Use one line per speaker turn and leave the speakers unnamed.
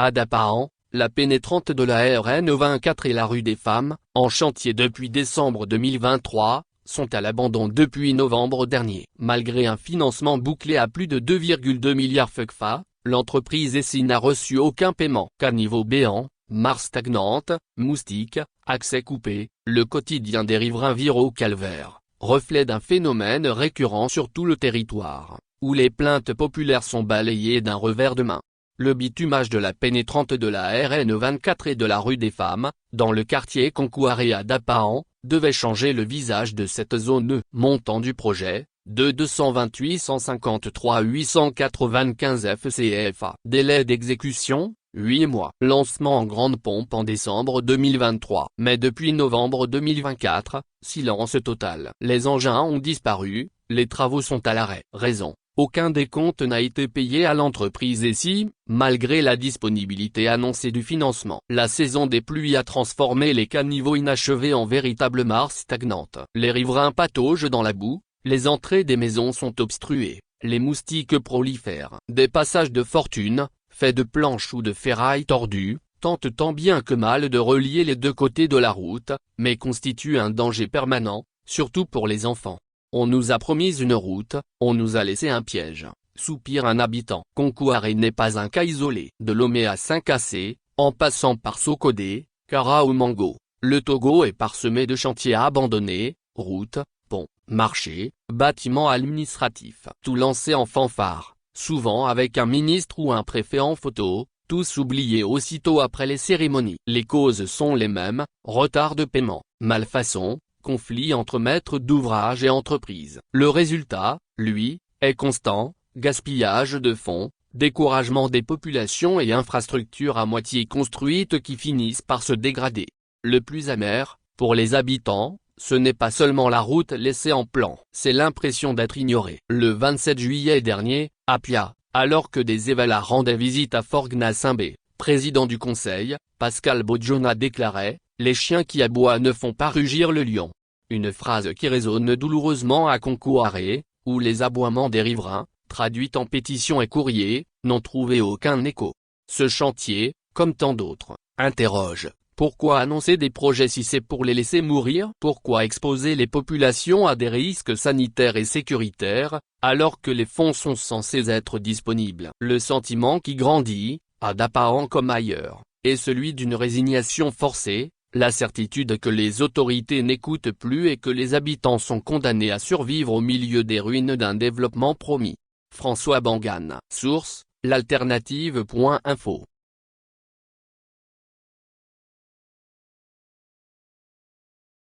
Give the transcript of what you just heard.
À Dapahan, la pénétrante de la RN 24 et la rue des Femmes, en chantier depuis décembre 2023, sont à l'abandon depuis novembre dernier. Malgré un financement bouclé à plus de 2,2 milliards FCFA, l'entreprise Essi n'a reçu aucun paiement. Caniveau béant, mare stagnante, moustiques, accès coupé, le quotidien des riverains vire au calvaire, reflet d'un phénomène récurrent sur tout le territoire, où les plaintes populaires sont balayées d'un revers de main. Le bitumage de la pénétrante de la RN 24 et de la rue des Femmes, dans le quartier Konkouaré à Dapahan, devait changer le visage de cette zone. Montant du projet, de 228 153 895 FCFA. Délai d'exécution, 8 mois. Lancement en grande pompe en décembre 2023. Mais depuis novembre 2024, silence total. Les engins ont disparu, les travaux sont à l'arrêt. Raison: aucun décompte n'a été payé à l'entreprise Essi, malgré la disponibilité annoncée du financement. La saison des pluies a transformé les caniveaux inachevés en véritables mares stagnantes. Les riverains pataugent dans la boue, les entrées des maisons sont obstruées, les moustiques prolifèrent. Des passages de fortune, faits de planches ou de ferraille tordues, tentent tant bien que mal de relier les deux côtés de la route, mais constituent un danger permanent, surtout pour les enfants. On nous a promis une route, on nous a laissé un piège, soupire un habitant. Konkouaré n'est pas un cas isolé. De Lomé à Saint-Cassé, en passant par Sokodé, Kara ou Mango, le Togo est parsemé de chantiers abandonnés, routes, ponts, marchés, bâtiments administratifs. Tout lancé en fanfare, souvent avec un ministre ou un préfet en photo, tous oubliés aussitôt après les cérémonies. Les causes sont les mêmes: retard de paiement, malfaçon, conflit entre maîtres d'ouvrage et entreprises. Le résultat, lui, est constant: gaspillage de fonds, découragement des populations et infrastructures à moitié construites qui finissent par se dégrader. Le plus amer, pour les habitants, ce n'est pas seulement la route laissée en plan, c'est l'impression d'être ignoré. Le 27 juillet dernier, à Pia, alors que des évalas rendaient visite à Forgues-Nassimbe, président du conseil, Pascal Bodjona déclarait: les chiens qui aboient ne font pas rugir le lion. Une phrase qui résonne douloureusement à Konkouaré, où les aboiements des riverains, traduits en pétitions et courriers, n'ont trouvé aucun écho. Ce chantier, comme tant d'autres, interroge: pourquoi annoncer des projets si c'est pour les laisser mourir? Pourquoi exposer les populations à des risques sanitaires et sécuritaires, alors que les fonds sont censés être disponibles? Le sentiment qui grandit, à Dapahan comme ailleurs, est celui d'une résignation forcée, la certitude que les autorités n'écoutent plus et que les habitants sont condamnés à survivre au milieu des ruines d'un développement promis. François Bangane. Source: l'alternative.info